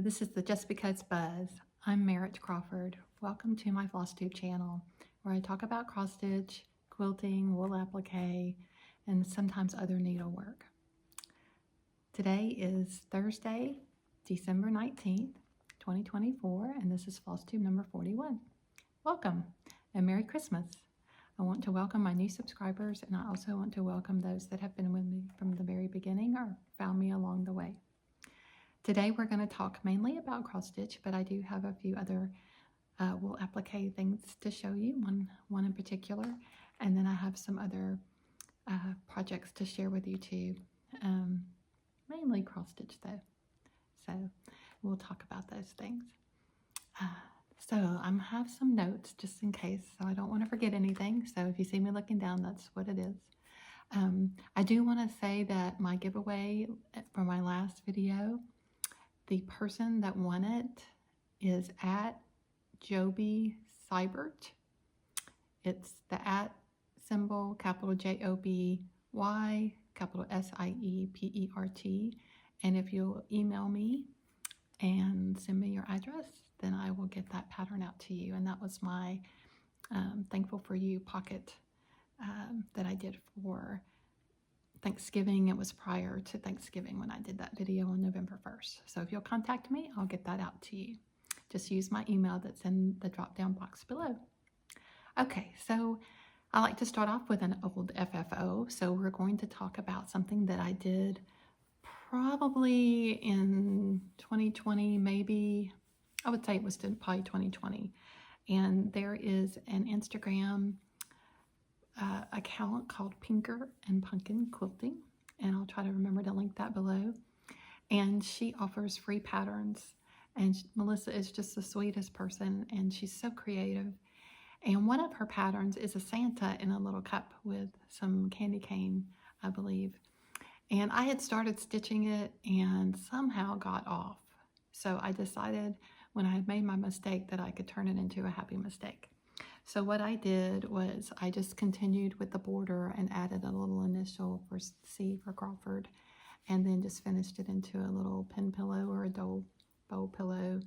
This is the Just Because Buzz. I'm Merritt Crawford. Welcome to my FlossTube channel, where I talk about cross stitch, quilting, wool applique, and sometimes other needlework. Today is Thursday, December 19th, 2024, and this is FlossTube number 41. Welcome and Merry Christmas. I want to welcome my new subscribers, and I also want to welcome those that have been with me from the very beginning or found me along the way. Today we're going to talk mainly about cross stitch, but I do have a few other wool applique things to show you, one in particular, and then I have some other projects to share with you too, mainly cross stitch though, so we'll talk about those things. So I have some notes just in case, so I don't want to forget anything, so if you see me looking down, that's what it is. I do want to say that my giveaway for my last video, the person that won it is at Joby Seibert. It's the @ symbol, capital J-O-B-Y, capital S-I-E-P-E-R-T. And if you'll email me and send me your address, then I will get that pattern out to you. And that was my Thankful for You pocket that I did for Thanksgiving. It was prior to Thanksgiving when I did that video on November 1st. So if you'll contact me, I'll get that out to you. Just use my email that's in the drop-down box below. Okay, so I like to start off with an old FFO. So we're going to talk about something that I did probably in 2020, maybe. I would say it was probably 2020. And there is an Instagram account called pinkernpunkinquilting, and I'll try to remember to link that below. And she offers free patterns, and Melissa is just the sweetest person, and she's so creative. And one of her patterns is a Santa in a little cup with some candy cane, I believe. And I had started stitching it and somehow got off. So I decided when I had made my mistake that I could turn it into a happy mistake. So what I did was I just continued with the border and added a little initial for C for Crawford, and then just finished it into a little pin pillow or a bow pillow.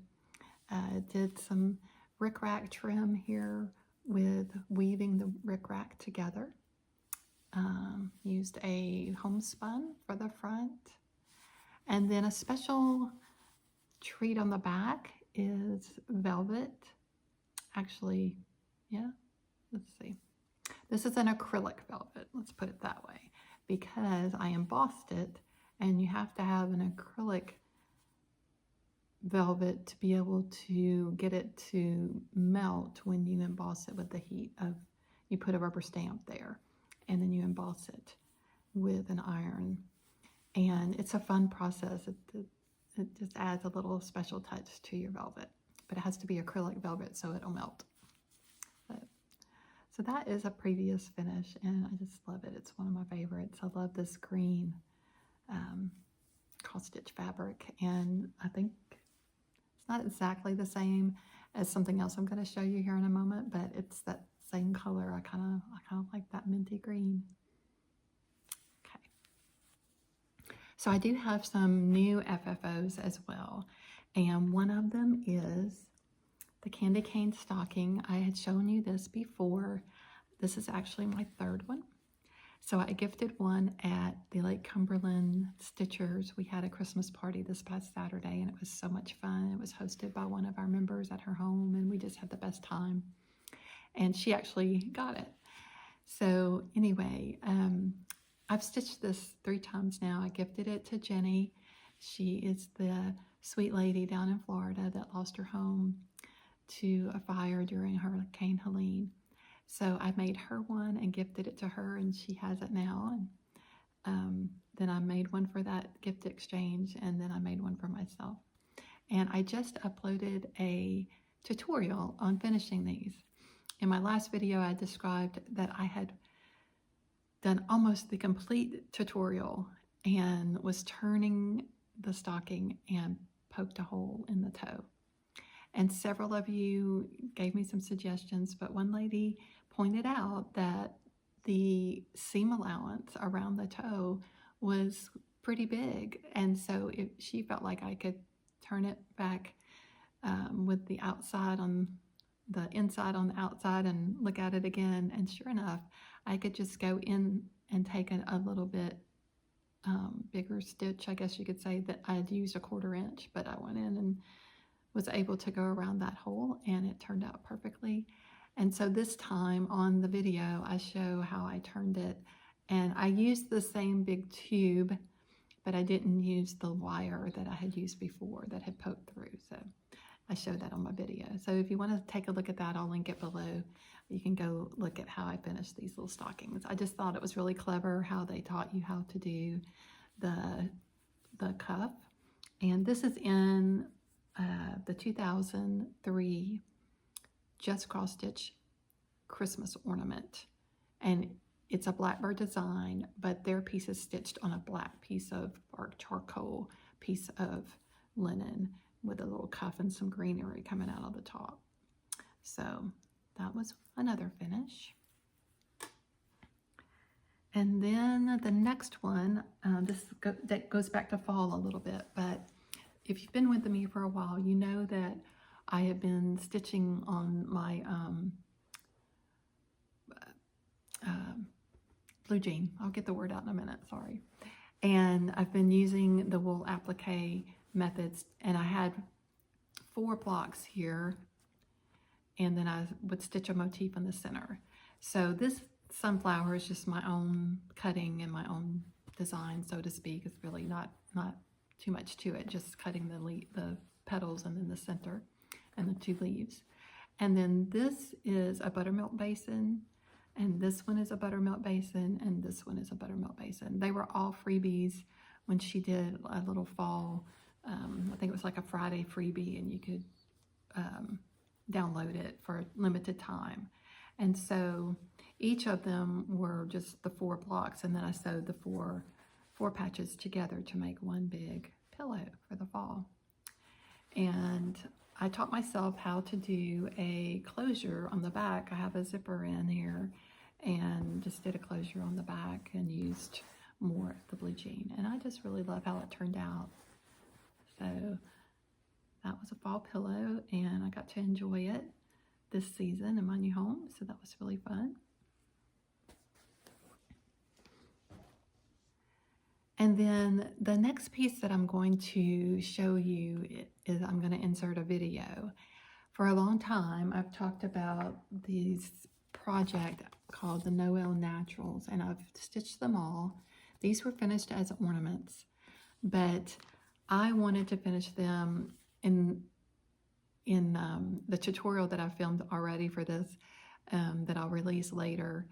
Did some rickrack trim here with weaving the rickrack together. Used a homespun for the front, and then a special treat on the back is velvet. Actually, yeah, let's see. This is an acrylic velvet, let's put it that way. because I embossed it, and you have to have an acrylic velvet to be able to get it to melt when you emboss it with the heat of, you put a rubber stamp there and then you emboss it with an iron. And it's a fun process. It just adds a little special touch to your velvet, but it has to be acrylic velvet so it'll melt. So that is a previous finish, and I just love it. It's one of my favorites. I love this green cross stitch fabric, and I think it's not exactly the same as something else I'm going to show you here in a moment, but it's that same color. I kind of like that minty green. Okay. So I do have some new FFOs as well, and one of them is the candy cane stocking. I had shown you this before. This is actually my third one. So I gifted one at the Lake Cumberland Stitchers. We had a Christmas party this past Saturday, and it was so much fun. It was hosted by one of our members at her home, and we just had the best time. And she actually got it. So anyway, I've stitched this 3 times now. I gifted it to Jenny. She is the sweet lady down in Florida that lost her home to a fire during Hurricane Helene. So I made her one and gifted it to her, and she has it now. And then I made one for that gift exchange, and then I made one for myself. And I just uploaded a tutorial on finishing these. In my last video, I described that I had done almost the complete tutorial and was turning the stocking and poked a hole in the toe. And several of you gave me some suggestions, but one lady pointed out that the seam allowance around the toe was pretty big. And so she felt like I could turn it back with the outside on the inside on the outside and look at it again. And sure enough, I could just go in and take a little bit bigger stitch, I guess you could say, that I had used a 1/4 inch, but I went in and was able to go around that hole, and it turned out perfectly. And so this time on the video, I show how I turned it, and I used the same big tube, but I didn't use the wire that I had used before that had poked through. So I showed that on my video. So if you want to take a look at that, I'll link it below. You can go look at how I finished these little stockings. I just thought it was really clever how they taught you how to do the cuff. And this is in the 2003 Just Cross Stitch Christmas ornament, and it's a Blackbird design, but their piece is stitched on a black piece of or charcoal piece of linen with a little cuff and some greenery coming out of the top. So that was another finish. And then the next one, that goes back to fall a little bit, but if you've been with me for a while, you know that I have been stitching on my blue jean. I'll get the word out in a minute, sorry. And I've been using the wool applique methods, and I had 4 blocks here, and then I would stitch a motif in the center. So this sunflower is just my own cutting and my own design, so to speak. It's really not too much to it, just cutting the petals and then the center and the 2 leaves. And then this is a buttermilk basin, and this one is a buttermilk basin, and this one is a buttermilk basin. They were all freebies when she did a little fall, I think it was like a Friday freebie, and you could download it for a limited time. And so each of them were just the 4 blocks, and then I sewed the four patches together to make one big pillow for the fall. And I taught myself how to do a closure on the back. I have a zipper in here, and just did a closure on the back and used more of the blue jean. And I just really love how it turned out. So that was a fall pillow, and I got to enjoy it this season in my new home. So that was really fun. And then the next piece that I'm going to show you is I'm going to insert a video. For a long time, I've talked about these project called the Noel Naturals, and I've stitched them all. These were finished as ornaments, but I wanted to finish them in the tutorial that I filmed already for this, that I'll release later,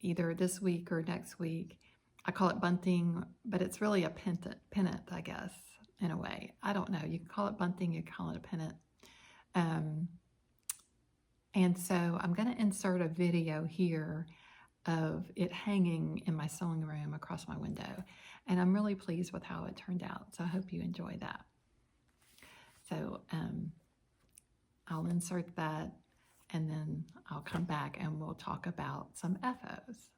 either this week or next week. I call it bunting, but it's really a pennant, I guess, in a way. I don't know. You can call it bunting, you can call it a pennant. And so I'm going to insert a video here of it hanging in my sewing room across my window. And I'm really pleased with how it turned out. So I hope you enjoy that. So I'll insert that, and then I'll come back and we'll talk about some FOs.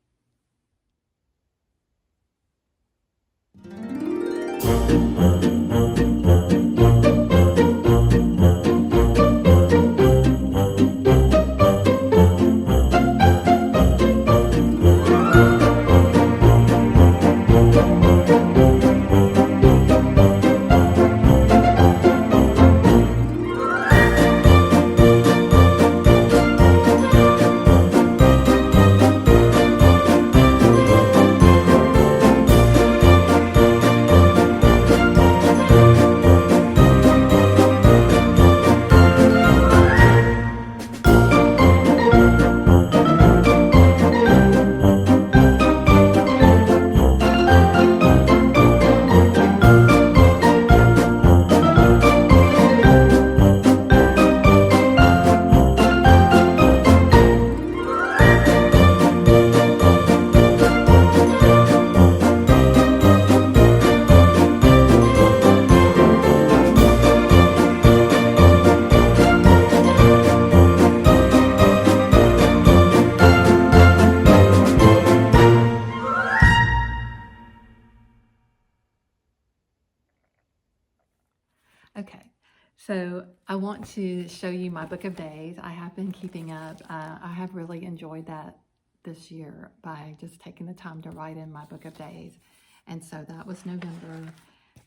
Okay, so I want to show you my book of days. I have been keeping up. I have really enjoyed that this year by just taking the time to write in my book of days. And so that was November,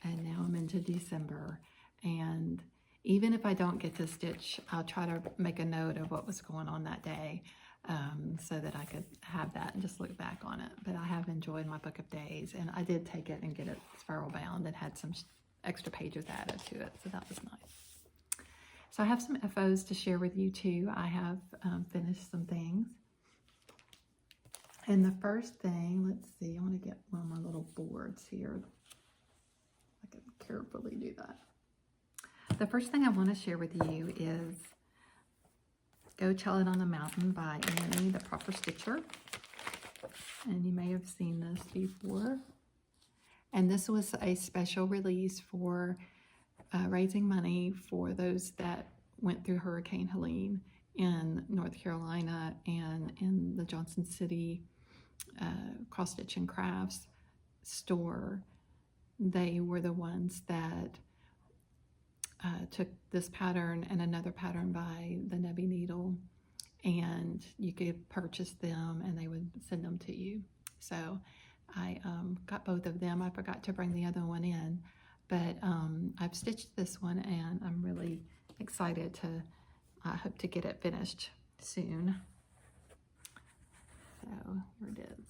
and now I'm into December. And even if I don't get to stitch, I'll try to make a note of what was going on that day, so that I could have that and just look back on it. But I have enjoyed my book of days, and I did take it and get it spiral bound and had some extra pages added to it, so that was nice. So I have some FOs to share with you too. I have finished some things. And the first thing, let's see, I want to get one of my little boards here. I can carefully do that. The first thing I want to share with you is Go Tell It on the Mountain by Annie, the Proper Stitcher. And you may have seen this before. And this was a special release for raising money for those that went through Hurricane Helene in North Carolina and in the Johnson City Cross Stitch and Crafts store. They were the ones that took this pattern and another pattern by the Nebby Needle, and you could purchase them and they would send them to you. So I got both of them. I forgot to bring the other one in, but I've stitched this one and I'm really excited to, I hope to get it finished soon. So here it is.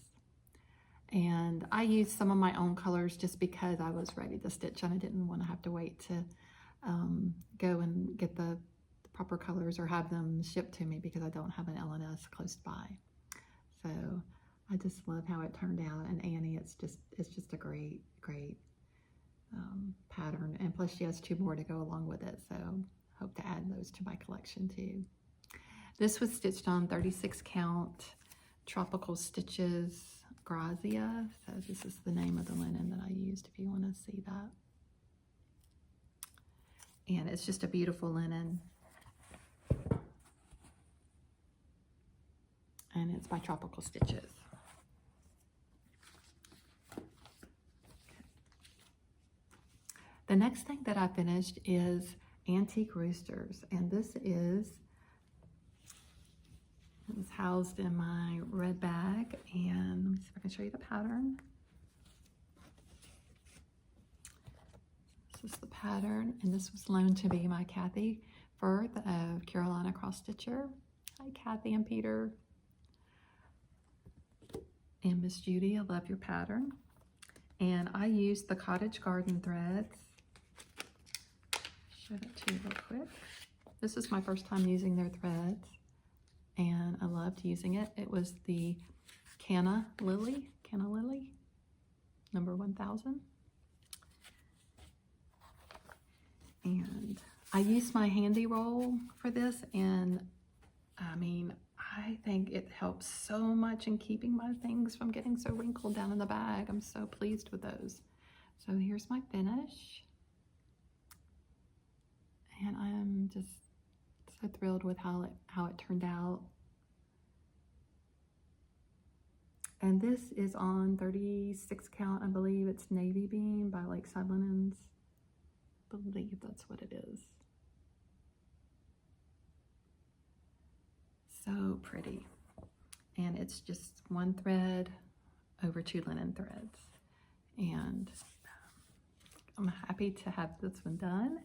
And I used some of my own colors just because I was ready to stitch and I didn't want to have to wait to go and get the proper colors or have them shipped to me because I don't have an LNS close by. So I just love how it turned out, and Annie, it's just a great pattern, and plus she has 2 more to go along with it, so hope to add those to my collection too. This was stitched on 36 count Tropical Stitches Grazia, so this is the name of the linen that I used if you want to see that. And it's just a beautiful linen. And it's by Tropical Stitches. The next thing that I finished is Antique Roosters, and this is housed in my red bag, and let me see if I can show you the pattern. This is the pattern, and this was loaned to me by Kathy Firth of Carolina Cross Stitcher. Hi Kathy and Peter. And Miss Judy, I love your pattern. And I used the Cottage Garden threads. Show it to you real quick. This is my first time using their threads, and I loved using it. It was the Canna Lily number 1000. And I used my handy roll for this, and I mean, I think it helps so much in keeping my things from getting so wrinkled down in the bag. I'm so pleased with those. So here's my finish. And I'm just so thrilled with how it turned out. And this is on 36 count, I believe. It's Navy Beam by Lakeside Linens. I believe that's what it is. So pretty. And it's just one thread over 2 linen threads. And I'm happy to have this one done.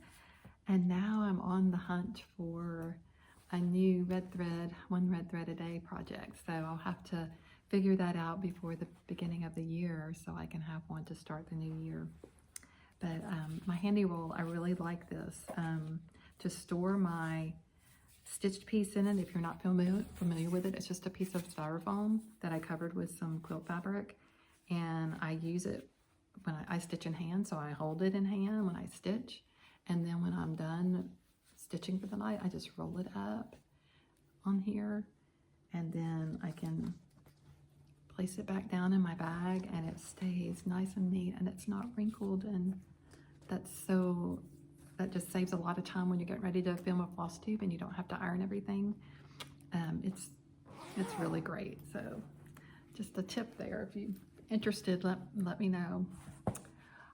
And now I'm on the hunt for a new one red thread a day project. So I'll have to figure that out before the beginning of the year so I can have one to start the new year. But my handy roll, I really like this to store my stitched piece in it. If you're not familiar with it, it's just a piece of styrofoam that I covered with some quilt fabric, and I use it when I stitch in hand. So I hold it in hand when I stitch, and then when I'm done stitching for the night, I just roll it up on here, and then I can place it back down in my bag, and it stays nice and neat, and it's not wrinkled. And that just saves a lot of time when you're getting ready to film a FlossTube and you don't have to iron everything. It's really great. So just a tip there. If you're interested, let me know.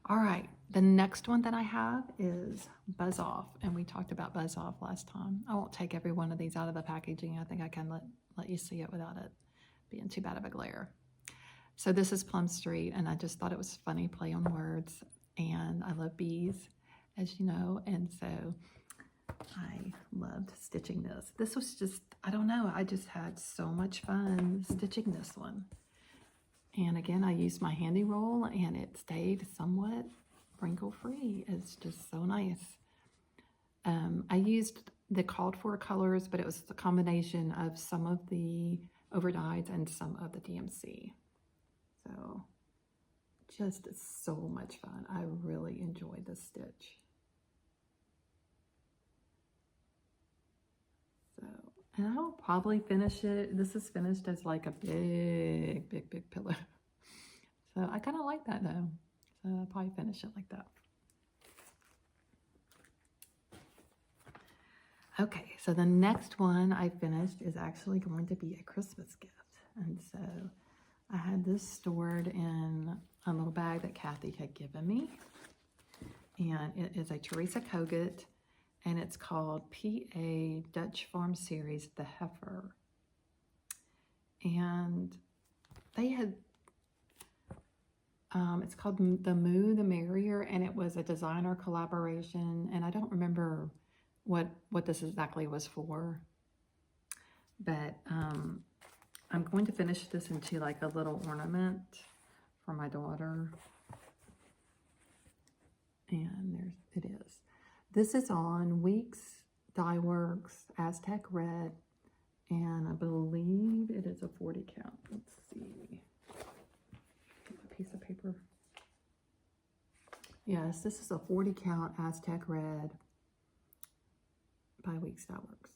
All right, the next one that I have is Buzz Off, and we talked about Buzz Off last time. I won't take every one of these out of the packaging. I think I can let you see it without it being too bad of a glare. So this is Plum Street, and I just thought it was funny play on words, and I love bees, as you know, and so I loved stitching this. This was just, I don't know, I just had so much fun stitching this one. And again, I used my handy roll, and it stayed somewhat wrinkle-free. It's just so nice. I used the called for colors, but it was a combination of some of the overdyes and some of the DMC. So just so much fun. I really enjoyed this stitch. So, and I'll probably finish it. This is finished as like a big pillow. So I kind of like that though. So I'll probably finish it like that. Okay, so the next one I finished is actually going to be a Christmas gift. And so I had this stored in a little bag that Kathy had given me. And it is a Teresa Kogut, and it's called PA Dutch Farm Series, The Heifer. And they had, it's called the Moo the Marrier, and it was a designer collaboration. And I don't remember what this exactly was for, but I'm going to finish this into like a little ornament for my daughter. And there it is. This is on Weeks Dye Works Aztec Red, and I believe it is a 40 count. Let's see. Get a piece of paper. Yes, this is a 40 count Aztec Red by Weeks Dye Works.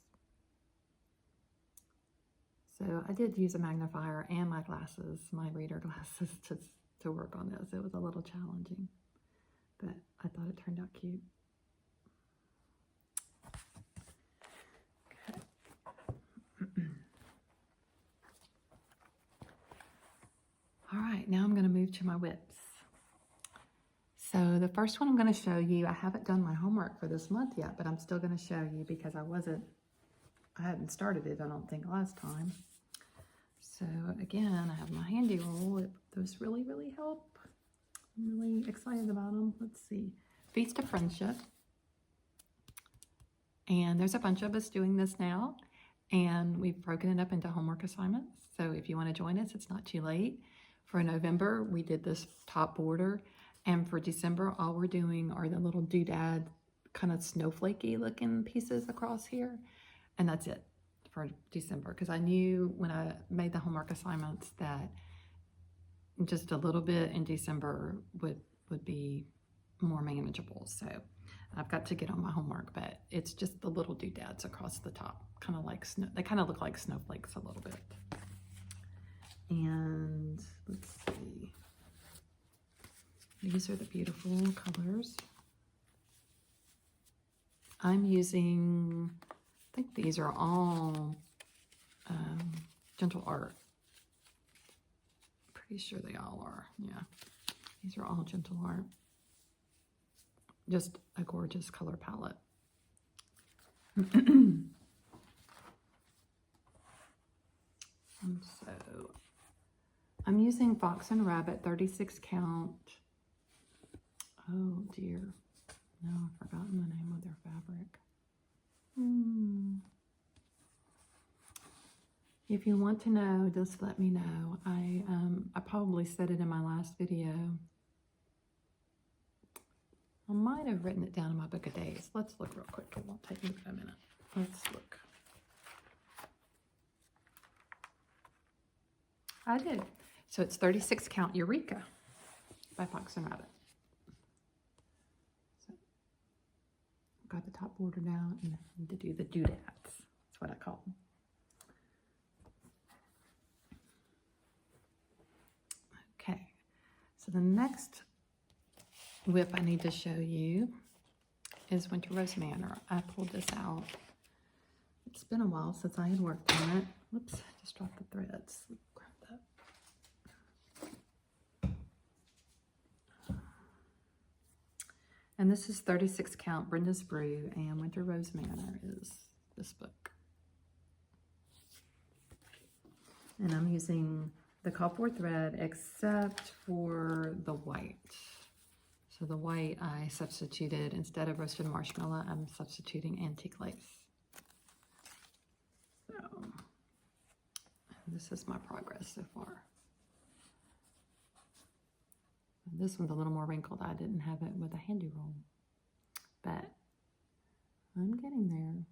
So I did use a magnifier and my glasses, my reader glasses, to work on this. It was a little challenging, but I thought it turned out cute. Okay. All right, now I'm going to move to my whips. So the first one I'm going to show you, I haven't done my homework for this month yet, but I'm still going to show you because I hadn't started it, I don't think, last time. So again, I have my handy roll. Those really help. I'm really excited about them. Let's see. Feast of Friendship. And there's a bunch of us doing this now, and we've broken it up into homework assignments. So if you want to join us, it's not too late. For November, we did this top border. And for December, all we're doing are the little doodad, kind of snowflakey looking pieces across here. And that's it for December. Because I knew when I made the homework assignments that just a little bit in December would be more manageable. So I've got to get on my homework, but it's just the little doodads across the top, kind of like snow. They kind of look like snowflakes a little bit. And let's see. These are the beautiful colors. I'm using, I think these are all Gentle Art. Pretty sure they all are, yeah. These are all Gentle Art. Just a gorgeous color palette. And so I'm using Fox and Rabbit 36 count. Oh dear. No, I've forgotten the name of their fabric. If you want to know, just let me know. I probably said it in my last video. I might have written it down in my book of days. Let's look real quick. It won't take me a minute. Let's look. I did. So it's 36 count Eureka by Fox and Rabbit. So I've got the top border down and I need to do the doodads. That's what I call them. Okay. So the next whip I need to show you is Winter Rose Manor. I pulled this out. It's been a while since I had worked on it. Whoops, I just dropped the threads. Grab that. And this is 36 count Brenda's Brew, and Winter Rose Manor is this book. And I'm using the copper thread except for the white. So the white I substituted, instead of roasted marshmallow, I'm substituting antique lace. So this is my progress so far. This one's a little more wrinkled. I didn't have it with a handy roll, but I'm getting there.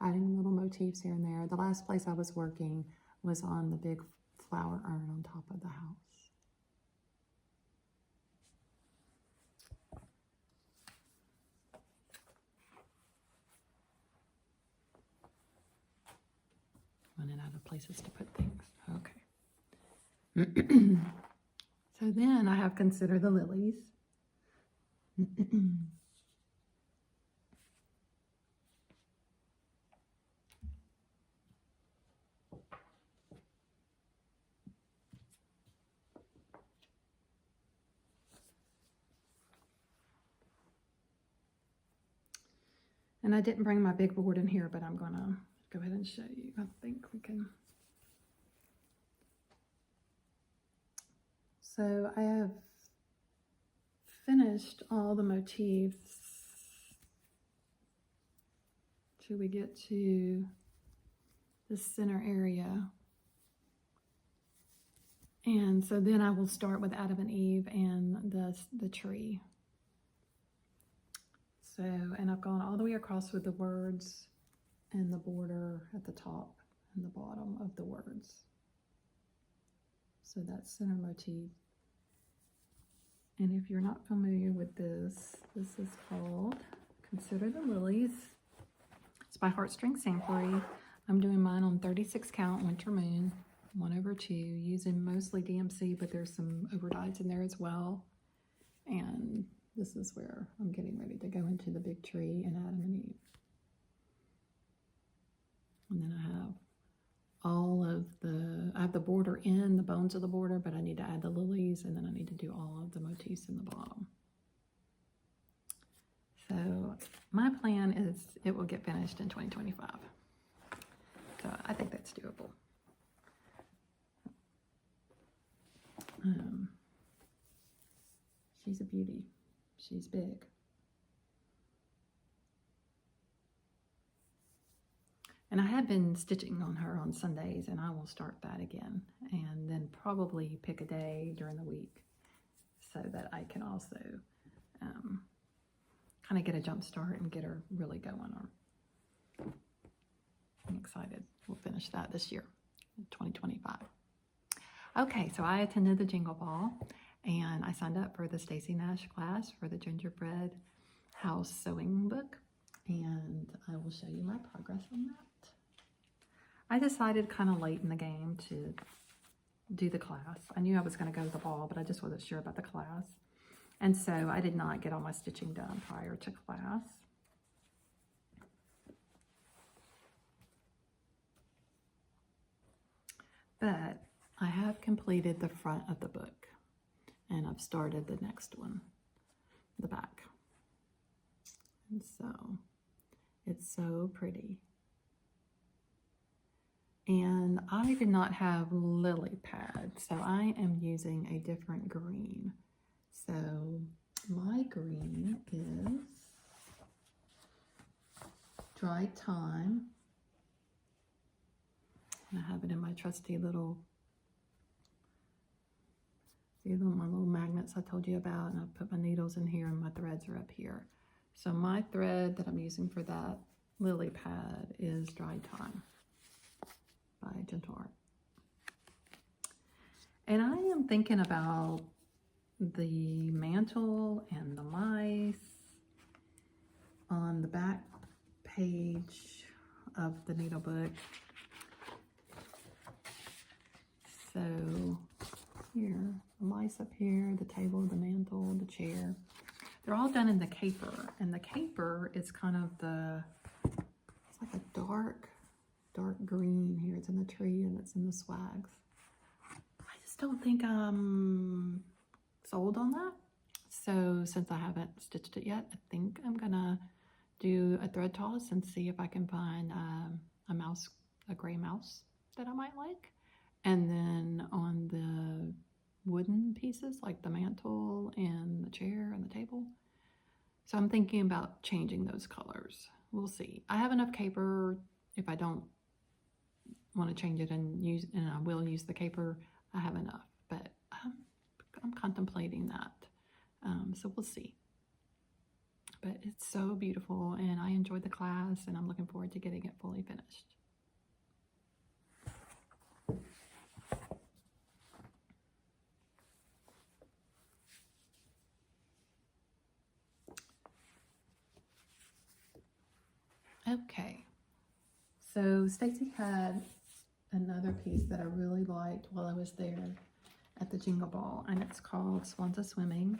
Adding little motifs here and there. The last place I was working was on the big flower urn on top of the house. Running out of places to put things. Okay. So then I have Consider the Lilies. And I didn't bring my big board in here, but I'm gonna go ahead and show you. I think we can. So I have finished all the motifs till we get to the center area. And so then I will start with Adam and Eve and the tree. So, and I've gone all the way across with the words and the border at the top and the bottom of the words. So that's center motif. And if you're not familiar with this, this is called Consider the Lilies. It's by Heartstring Samplery. I'm doing mine on 36 count Winter Moon, 1/2, using mostly DMC, but there's some overdyes in there as well. And this is where I'm getting ready to go into the big tree and Adam and Eve. And then I have all of I have the border in, the bones of the border, but I need to add the lilies, and then I need to do all of the motifs in the bottom. So my plan is it will get finished in 2025. So I think that's doable. She's a beauty. She's big. And I have been stitching on her on Sundays, and I will start that again, and then probably pick a day during the week so that I can also kind of get a jump start and get her really going. I'm excited. We'll finish that this year, 2025. Okay, so I attended the Jingle Ball, and I signed up for the Stacy Nash class for the Gingerbread House Sewing book, and I will show you my progress on that. I decided kind of late in the game to do the class. I knew I was going to go to the ball, but I just wasn't sure about the class. And so I did not get all my stitching done prior to class. But I have completed the front of the book, and I've started the next one, the back. And so it's so pretty. And I did not have lily pad, so I am using a different green. So my green is Dry Time. And I have it in my trusty little, see my little magnets I told you about, and I put my needles in here and my threads are up here. So my thread that I'm using for that lily pad is Dry Time by Gentle Art. And I am thinking about the mantle and the mice on the back page of the needle book. So here, the mice up here, the table, the mantle, the chair. They're all done in the caper, and the caper is kind of it's like a dark green here. It's in the tree and it's in the swags. I just don't think I'm sold on that. So since I haven't stitched it yet, I think I'm gonna do a thread toss and see if I can find a gray mouse that I might like. And then on the wooden pieces, like the mantle and the chair and the table. So I'm thinking about changing those colors. We'll see. I have enough caper. If I don't want to change it and I will use the caper, I have enough. But I'm contemplating that. So we'll see. But it's so beautiful, and I enjoyed the class, and I'm looking forward to getting it fully finished. Okay, so Stacy had another piece that I really liked while I was there at the Jingle Ball, and it's called Swans of Swimming.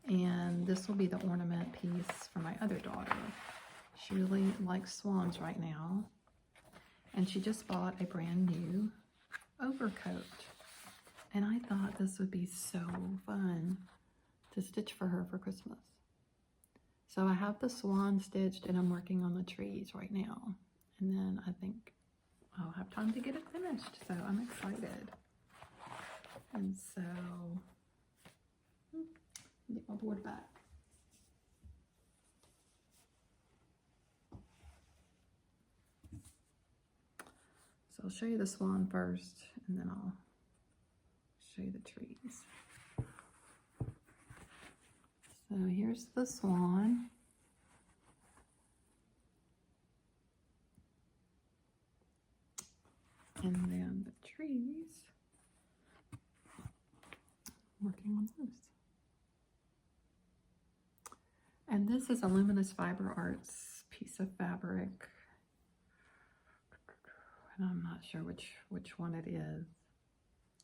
And this will be the ornament piece for my other daughter. She really likes swans right now, and she just bought a brand new overcoat. And I thought this would be so fun to stitch for her for Christmas. So I have the swan stitched, and I'm working on the trees right now. And then I think I'll have time to get it finished. So I'm excited. And so, get my board back. So I'll show you the swan first, and then I'll show you the trees. So here's the swan. And then the trees. Working on those. And this is a Luminous Fiber Arts piece of fabric. And I'm not sure which one it is.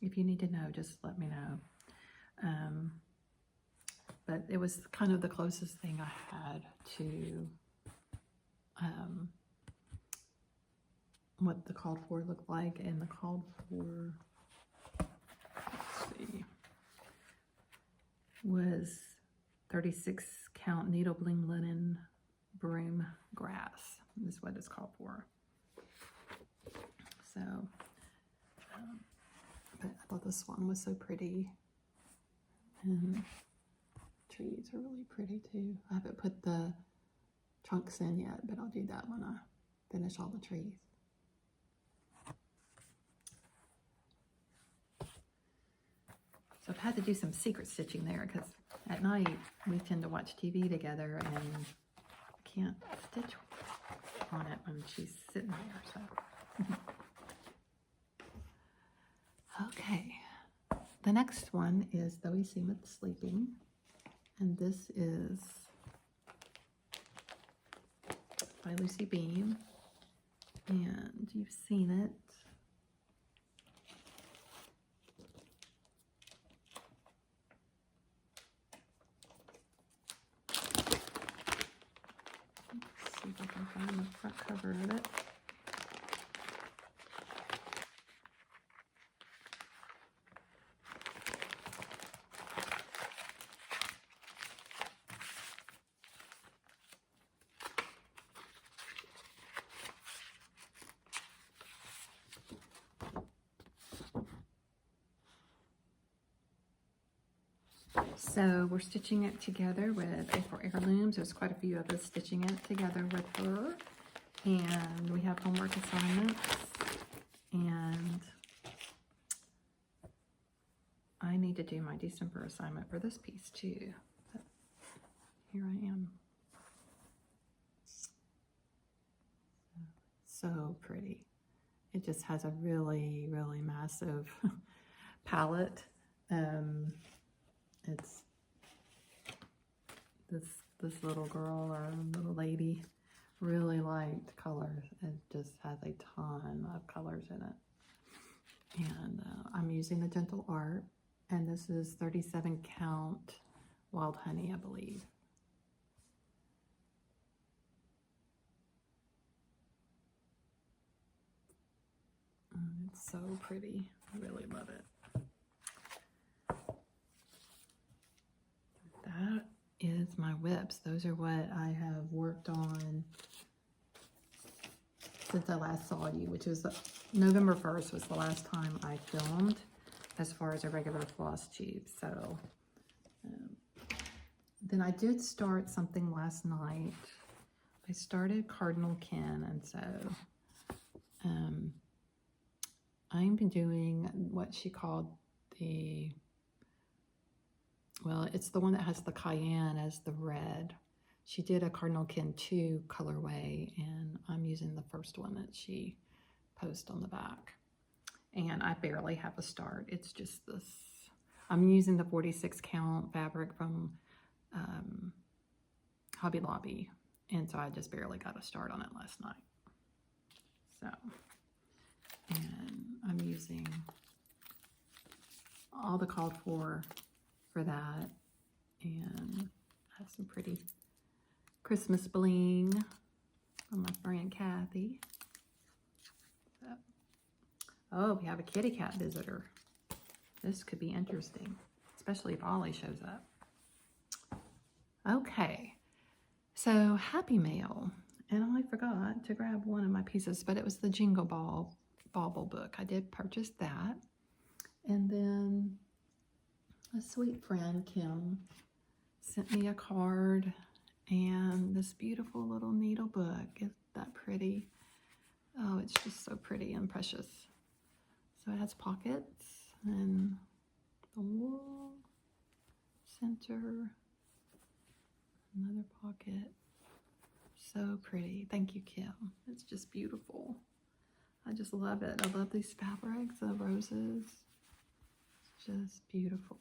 If you need to know, just let me know. But it was kind of the closest thing I had to what the called for looked like. And the called for, let's see, was 36 count needle bling linen broom grass is what it's called for. So, but I thought this one was so pretty, and trees are really pretty too. I haven't put the trunks in yet, but I'll do that when I finish all the trees. So I've had to do some secret stitching there because at night we tend to watch TV together and I can't stitch on it when she's sitting there. So, okay. The next one is Though He Seemeth Sleeping, and this is by Lucy Beam, and you've seen it. See if I can find the front cover of it. So we're stitching it together with April Heirlooms. There's quite a few of us stitching it together with her. And we have homework assignments. And I need to do my December assignment for this piece too. But here I am. So pretty. It just has a really, really massive palette. It's this little girl or little lady really liked colors. It just has a ton of colors in it. And I'm using the Gentle Art, and this is 37 count Wild Honey, I believe. It's so pretty. I really love it. That is my whips. Those are what I have worked on since I last saw you, which was November 1st was the last time I filmed as far as a regular FlossTube. So then I did start something last night. I started Cardinal Kin, and so I'm doing what she called the, well, it's the one that has the cayenne as the red. She did a Cardinal Kin 2 colorway, and I'm using the first one that she posted on the back. And I barely have a start. It's just this. I'm using the 46 count fabric from Hobby Lobby, and so I just barely got a start on it last night. So, and I'm using all the called for that, and I have some pretty Christmas bling from my friend Kathy. So, oh, we have a kitty cat visitor. This could be interesting, especially if Ollie shows up. Okay, so Happy Mail, and I forgot to grab one of my pieces, but it was the Jingle Bauble book. I did purchase that, and then a sweet friend, Kim, sent me a card and this beautiful little needle book. Isn't that pretty? Oh, it's just so pretty and precious. So it has pockets and the wool, center, another pocket. So pretty. Thank you, Kim. It's just beautiful. I just love it. I love these fabrics, the roses. It's just beautiful.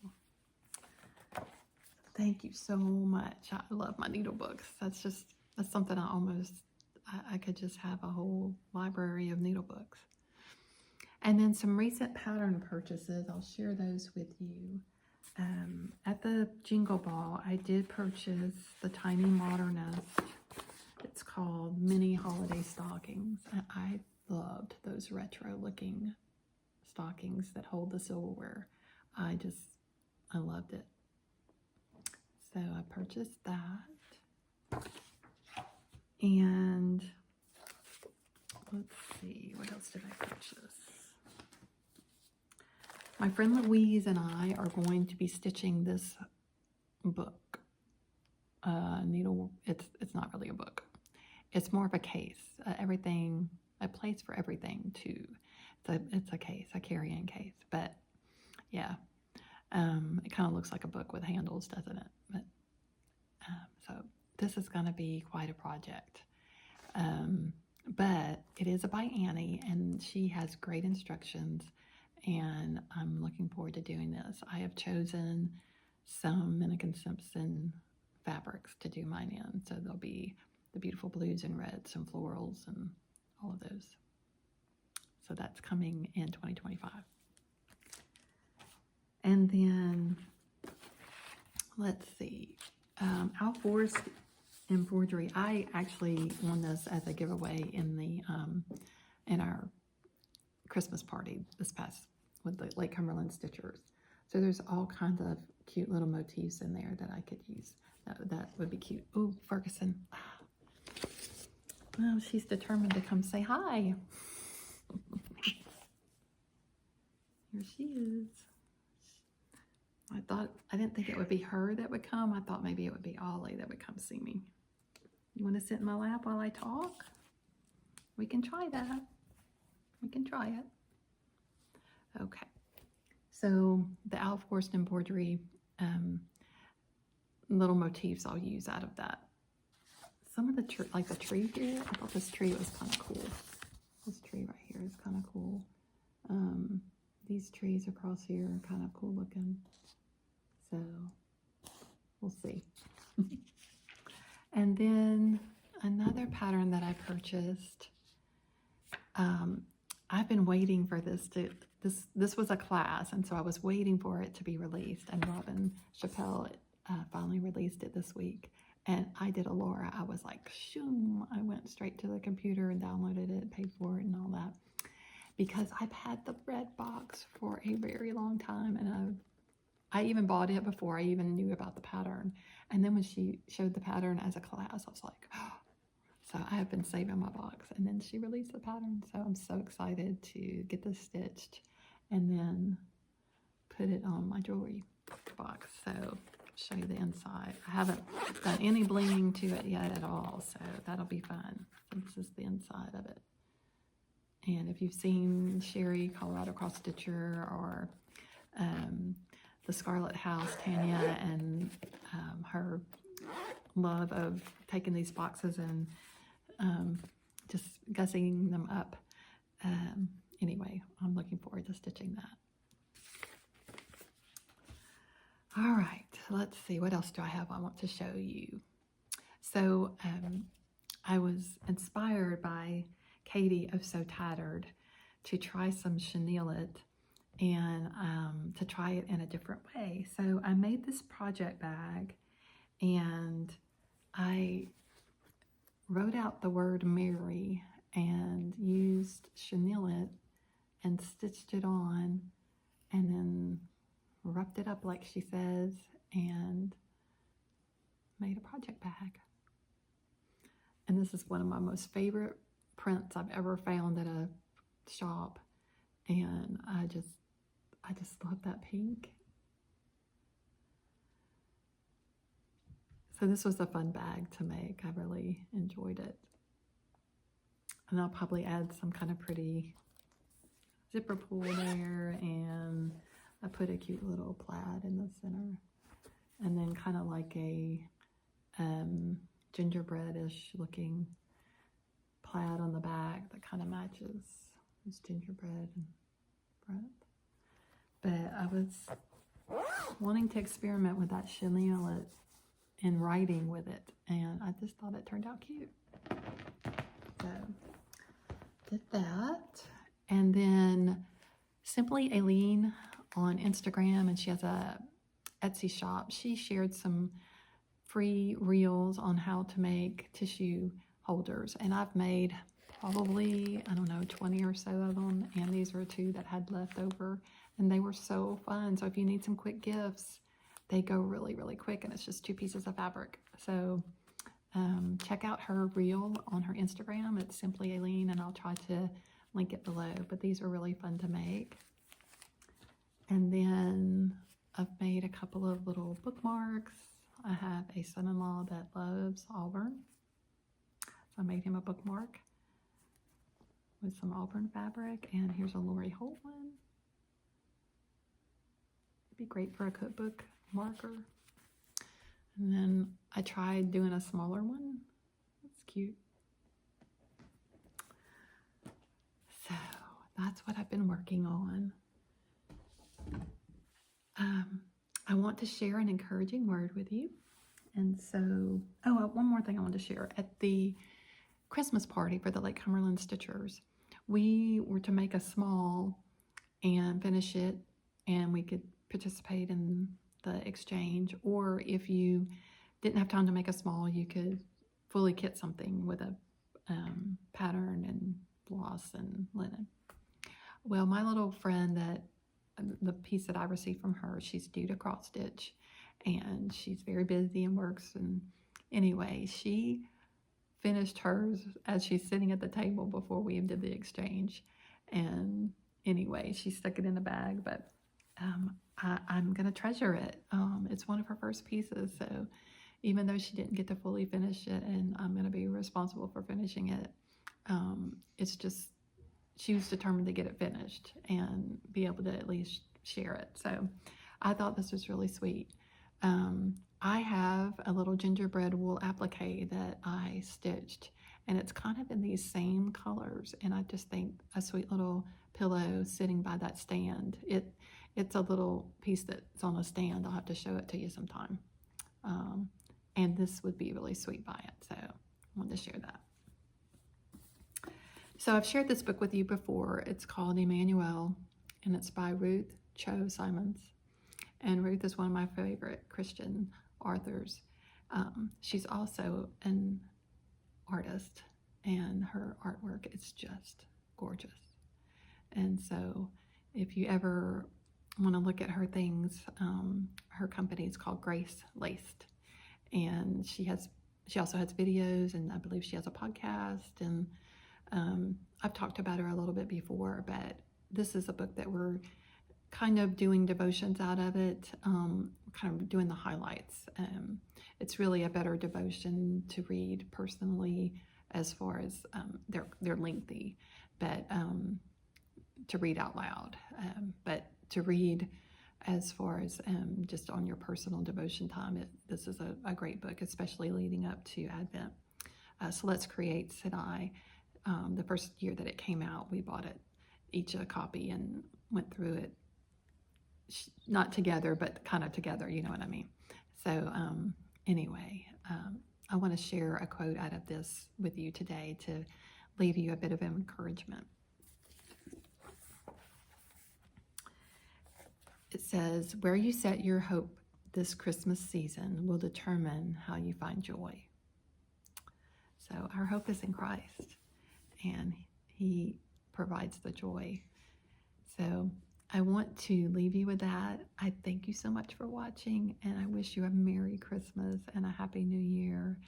Thank you so much. I love my needle books. That's something I could just have a whole library of needle books. And then some recent pattern purchases. I'll share those with you. At the Jingle Ball, I did purchase the Tiny Modernist. It's called Mini Holiday Stockings. I loved those retro looking stockings that hold the silverware. I loved it. So I purchased that. And let's see, what else did I purchase? My friend Louise and I are going to be stitching this book. It's not really a book. It's more of a case. A place for everything too. It's a case, a carry-in case. But yeah, It kind of looks like a book with handles, doesn't it? But so this is going to be quite a project. But it is by Annie, and she has great instructions, and I'm looking forward to doing this. I have chosen some Minnick & Simpson fabrics to do mine in, so there'll be the beautiful blues and reds and florals and all of those. So that's coming in 2025. And then, let's see, Hor Embroidery. I actually won this as a giveaway in our Christmas party this past with the Lake Cumberland Stitchers. So there's all kinds of cute little motifs in there that I could use. That would be cute. Oh, Ferguson. Well, she's determined to come say hi. Here she is. I didn't think it would be her that would come. I thought maybe it would be Ollie that would come see me. You want to sit in my lap while I talk? We can try that. We can try it. Okay. So the Hor Embroidery little motifs I'll use out of that. Some of the like the tree here, I thought this tree was kind of cool. This tree right here is kind of cool. These trees across here are kind of cool looking. So we'll see. And then another pattern that I purchased. I've been waiting for this this was a class, and so I was waiting for it to be released, and Robin Chappelle finally released it this week. And I did a Laura. I was like, shoom. I went straight to the computer and downloaded it, paid for it and all that. Because I've had the red box for a very long time, and I even bought it before I even knew about the pattern. And then when she showed the pattern as a class, I was like, oh. So I have been saving my box, and then she released the pattern. So I'm so excited to get this stitched and then put it on my jewelry box. So show you the inside. I haven't done any blinging to it yet at all, so that'll be fun. So this is the inside of it. And if you've seen Sherry, Colorado Cross Stitcher, or the Scarlet House, Tanya, and her love of taking these boxes and just gussing them up. Anyway, I'm looking forward to stitching that. All right, let's see, what else do I have I want to show you? So I was inspired by Katie of So Tattered to try some Chenille-it and to try it in a different way. So I made this project bag, and I wrote out the word Mary and used Chenille-it and stitched it on, and then wrapped it up like she says, and made a project bag. And this is one of my most favorite prints I've ever found at a shop, and I just love that pink. So this was a fun bag to make. I really enjoyed it. And I'll probably add some kind of pretty zipper pull there, and I put a cute little plaid in the center, and then kind of like a gingerbread-ish looking plaid on the back that kind of matches this gingerbread and front. But I was wanting to experiment with that Chenille-it and writing with it, and I just thought it turned out cute. So did that. And then Simply Eilene on Instagram, and she has a Etsy shop. She shared some free reels on how to make tissue holders, and I've made probably, I don't know, 20 or so of them, and these were 2 that had left over, and they were so fun. So if you need some quick gifts, they go really, really quick, and it's just 2 pieces of fabric. So check out her reel on her Instagram. It's Simply Eilene, and I'll try to link it below, but these are really fun to make. And then I've made a couple of little bookmarks. I have a son-in-law that loves Auburn, so I made him a bookmark with some Auburn fabric, and here's a Lori Holt one. Be great for a cookbook marker. And then I tried doing a smaller one. It's cute. So that's what I've been working on. I want to share an encouraging word with you. And so, one more thing I want to share. At the Christmas party for the Lake Cumberland Stitchers, we were to make a small and finish it, and we could participate in the exchange. Or if you didn't have time to make a small, you could fully kit something with a pattern and floss and linen. Well, my little friend, the piece that I received from her, she's due to cross stitch, and she's very busy and works. And anyway, she finished hers as she's sitting at the table before we did the exchange. And anyway, she stuck it in a bag, but I'm going to treasure it. It's one of her first pieces, so even though she didn't get to fully finish it, and I'm going to be responsible for finishing it, it's just, she was determined to get it finished and be able to at least share it. So I thought this was really sweet. I have a little gingerbread wool applique that I stitched, and it's kind of in these same colors, and I just think a sweet little pillow sitting by that stand. It's a little piece that's on a stand. I'll have to show it to you sometime. And this would be really sweet by it, so I wanted to share that. So I've shared this book with you before. It's called Emmanuel, and it's by Ruth Cho Simons. And Ruth is one of my favorite Christian authors. She's also an artist, and her artwork is just gorgeous. And so if you ever want to look at her things, her company is called Grace Laced. And she also has videos, and I believe she has a podcast. And I've talked about her a little bit before, but this is a book that we're kind of doing devotions out of it, kind of doing the highlights. It's really a better devotion to read personally, as far as they're lengthy, but to read out loud, but to read as far as just on your personal devotion time. This is a great book, especially leading up to Advent. So Let's Create, said I. The first year that it came out, we bought it, each a copy, and went through it, not together, but kind of together, you know what I mean? So anyway, I want to share a quote out of this with you today to leave you a bit of encouragement. It says, "Where you set your hope this Christmas season will determine how you find joy." So our hope is in Christ, and He provides the joy. So I want to leave you with that. I thank you so much for watching, and I wish you a Merry Christmas and a Happy New Year.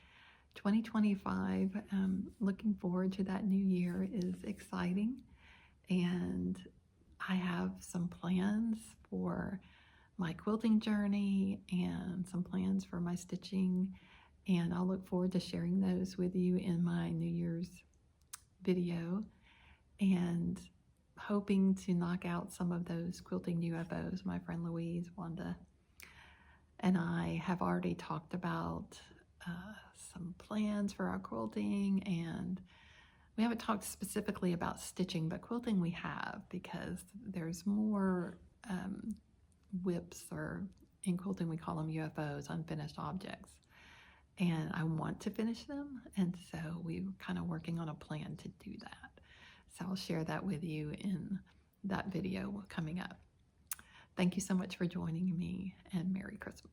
2025, looking forward to that new year, is exciting, and I have some plans for my quilting journey and some plans for my stitching, and I'll look forward to sharing those with you in my New Year's video, and hoping to knock out some of those quilting UFOs. My friend Louise, Wanda, and I have already talked about some plans for our quilting, and we haven't talked specifically about stitching, but quilting we have, because there's more whips, or in quilting we call them UFOs, unfinished objects. And I want to finish them, and so we're kind of working on a plan to do that. So I'll share that with you in that video coming up. Thank you so much for joining me, and Merry Christmas.